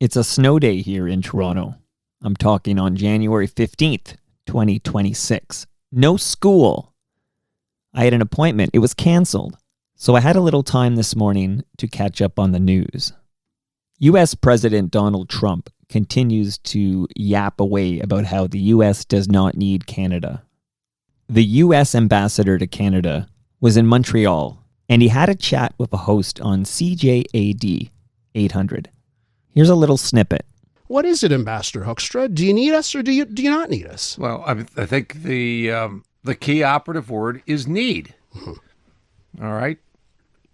It's a snow day here in Toronto. I'm talking on January 15th, 2026. No school. I had an appointment. It was canceled. So I had a little time this morning to catch up on the news. U.S. President Donald Trump continues to yap away about how the U.S. does not need Canada. The U.S. ambassador to Canada was in Montreal, and he had a chat with a host on CJAD 800. Here's a little snippet. What is it, Ambassador Hoekstra? Do you need us or do you not need us? Well, I think the key operative word is need. Mm-hmm. All right?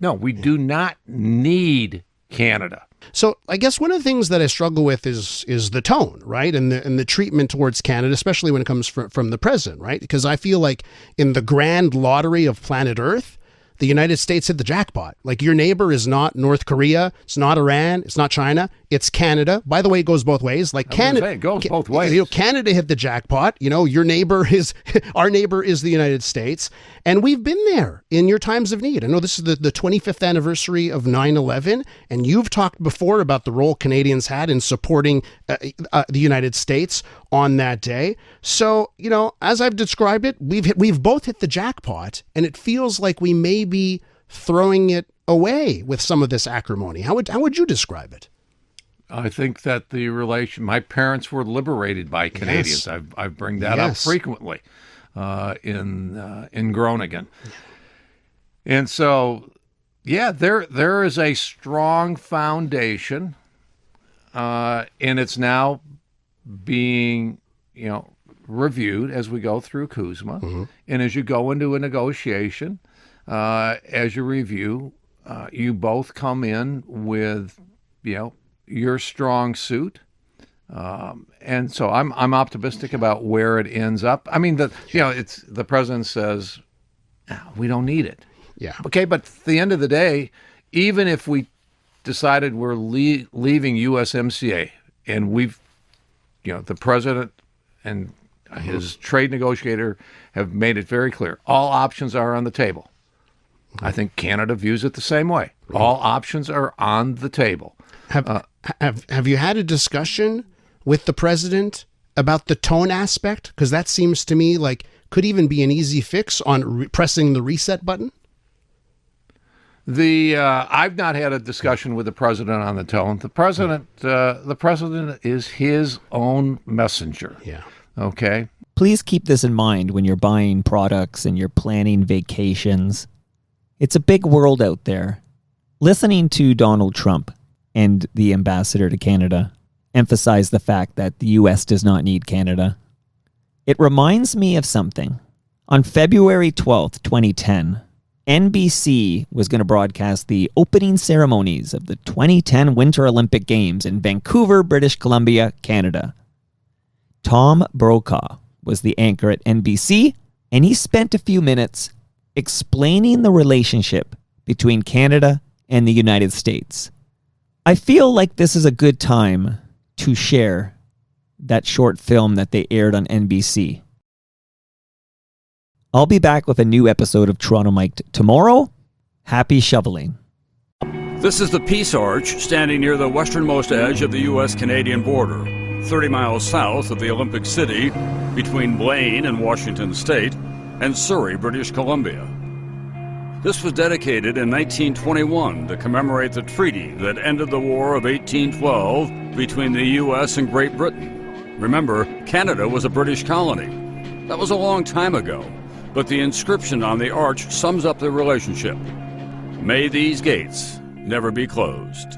No, we do not need Canada. So I guess one of the things that I struggle with is the tone, right? And the treatment towards Canada, especially when it comes from the president, right? Because I feel like in the grand lottery of planet Earth, the United States hit the jackpot. Like, your neighbor is not North Korea, it's not Iran, it's not China, it's Canada. By the way, it goes both ways. Like, Canada, it goes both ways. You know, Canada hit the jackpot. You know, your neighbor is our neighbor is the United States, and we've been there in your times of need. I know this is the 25th anniversary of 9/11, and you've talked before about the role Canadians had in supporting the United States on that day. So, you know, as I've described it, we've both hit the jackpot, and it feels like we may be throwing it away with some of this acrimony. How would you describe it? I think that my parents were liberated by Canadians. Yes. I bring that up frequently in Groningen. And so, yeah, there is a strong foundation, and it's now being, reviewed as we go through CUSMA. Mm-hmm. And as you go into a negotiation, as you review, you both come in with, your strong suit. And so I'm optimistic about where it ends up. I mean, it's the president says, we don't need it. Yeah. Okay, but at the end of the day, even if we decided we're leaving USMCA and we've, the president and his trade negotiator have made it very clear, all options are on the table. I think Canada views it the same way. All options are on the table. Have you had a discussion with the president about the tone aspect? Because that seems to me like could even be an easy fix on pressing the reset button. I've not had a discussion with the president on the tone. The president is his own messenger. Yeah. Okay. Please keep this in mind when you're buying products and you're planning vacations. It's a big world out there. Listening to Donald Trump and the ambassador to Canada emphasize the fact that the U.S. does not need Canada. It reminds me of something. On February 12th, 2010, NBC was going to broadcast the opening ceremonies of the 2010 Winter Olympic Games in Vancouver, British Columbia, Canada. Tom Brokaw was the anchor at NBC, and he spent a few minutes explaining the relationship between Canada and the United States. I feel like this is a good time to share that short film that they aired on NBC. I'll be back with a new episode of Toronto Mic'd tomorrow. Happy shoveling. This is the Peace Arch, standing near the westernmost edge of the U.S.-Canadian border, 30 miles south of the Olympic City, between Blaine and Washington State, and Surrey, British Columbia. This was dedicated in 1921 to commemorate the treaty that ended the War of 1812 between the U.S. and Great Britain. Remember, Canada was a British colony. That was a long time ago, but the inscription on the arch sums up the relationship. May these gates never be closed.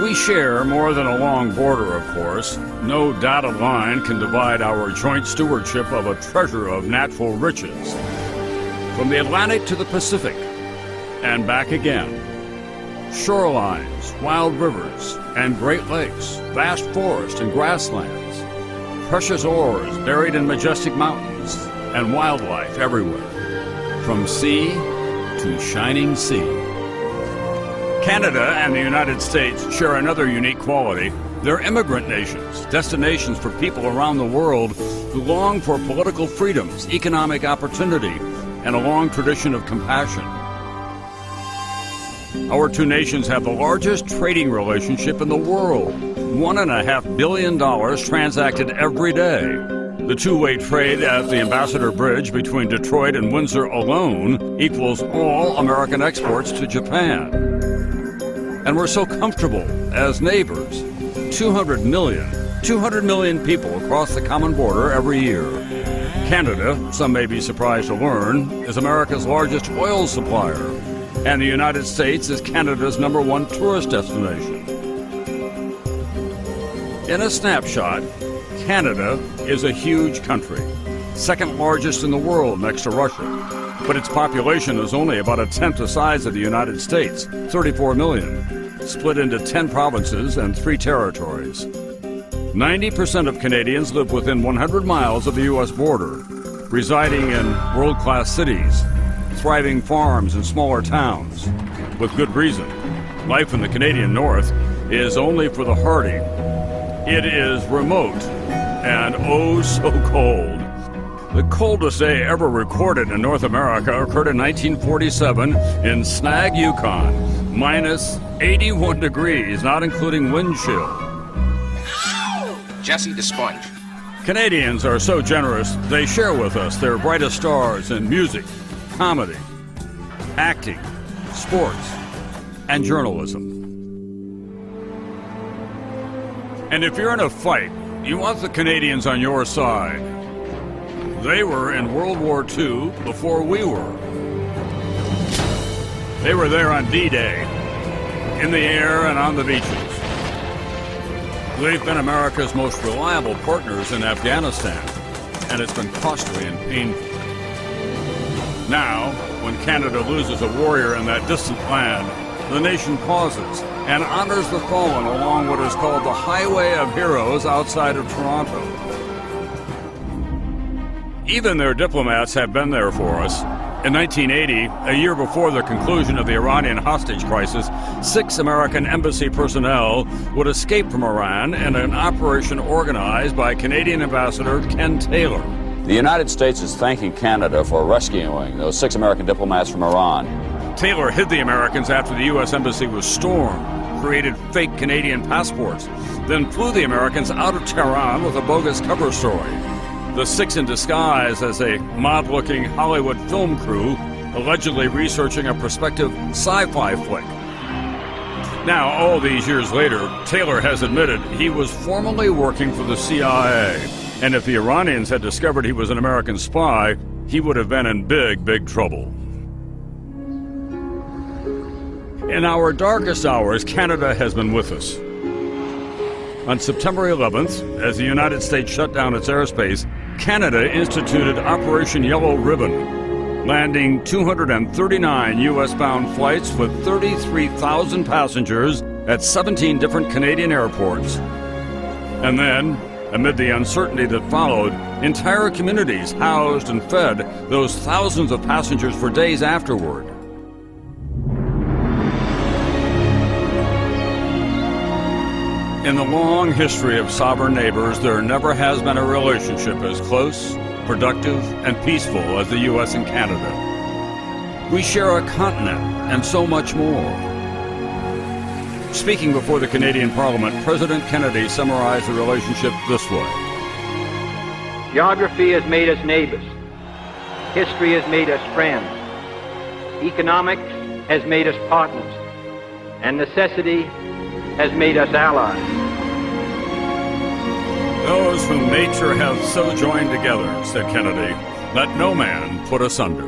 We share more than a long border, of course. No dotted line can divide our joint stewardship of a treasure of natural riches. From the Atlantic to the Pacific, and back again. Shorelines, wild rivers, and Great Lakes, vast forests and grasslands, precious ores buried in majestic mountains, and wildlife everywhere. From sea to shining sea. Canada and the United States share another unique quality. They're immigrant nations, destinations for people around the world who long for political freedoms, economic opportunity, and a long tradition of compassion. Our two nations have the largest trading relationship in the world. $1.5 billion transacted every day. The two-way trade at the Ambassador Bridge between Detroit and Windsor alone equals all American exports to Japan. And we're so comfortable as neighbors. 200 million people cross the common border every year. Canada, some may be surprised to learn, is America's largest oil supplier, and the United States is Canada's #1 tourist destination. In a snapshot, Canada is a huge country, second largest in the world next to Russia, but its population is only about a tenth the size of the United States, 34 million, split into 10 provinces and 3 territories. 90% of Canadians live within 100 miles of the U.S. border, residing in world-class cities, thriving farms and smaller towns. With good reason. Life in the Canadian North is only for the hardy. It is remote and oh so cold. The coldest day ever recorded in North America occurred in 1947 in Snag, Yukon, minus 81 degrees, not including wind chill. Jesse the Sponge. Canadians are so generous, they share with us their brightest stars in music, comedy, acting, sports, and journalism. And if you're in a fight, you want the Canadians on your side. They were in World War II before we were. They were there on D-Day, in the air and on the beaches. They've been America's most reliable partners in Afghanistan, and it's been costly and painful. Now, when Canada loses a warrior in that distant land, the nation pauses and honors the fallen along what is called the Highway of Heroes outside of Toronto. Even their diplomats have been there for us. In 1980, a year before the conclusion of the Iranian hostage crisis, 6 American embassy personnel would escape from Iran in an operation organized by Canadian Ambassador Ken Taylor. The United States is thanking Canada for rescuing those 6 American diplomats from Iran. Taylor hid the Americans after the U.S. Embassy was stormed, created fake Canadian passports, then flew the Americans out of Tehran with a bogus cover story. The 6 in disguise as a mod-looking Hollywood film crew, allegedly researching a prospective sci-fi flick. Now, all these years later, Taylor has admitted he was formerly working for the CIA, and if the Iranians had discovered he was an American spy, he would have been in big, big trouble. In our darkest hours, Canada has been with us. On September 11th, as the United States shut down its airspace, Canada instituted Operation Yellow Ribbon, landing 239 U.S.-bound flights with 33,000 passengers at 17 different Canadian airports. And then, amid the uncertainty that followed, entire communities housed and fed those thousands of passengers for days afterward. In the long history of sovereign neighbors, there never has been a relationship as close, productive, and peaceful as the U.S. and Canada. We share a continent and so much more. Speaking before the Canadian Parliament, President Kennedy summarized the relationship this way. Geography has made us neighbors. History has made us friends. Economics has made us partners. And necessity has made us allies. Those whom nature hath so joined together, said Kennedy, let no man put asunder.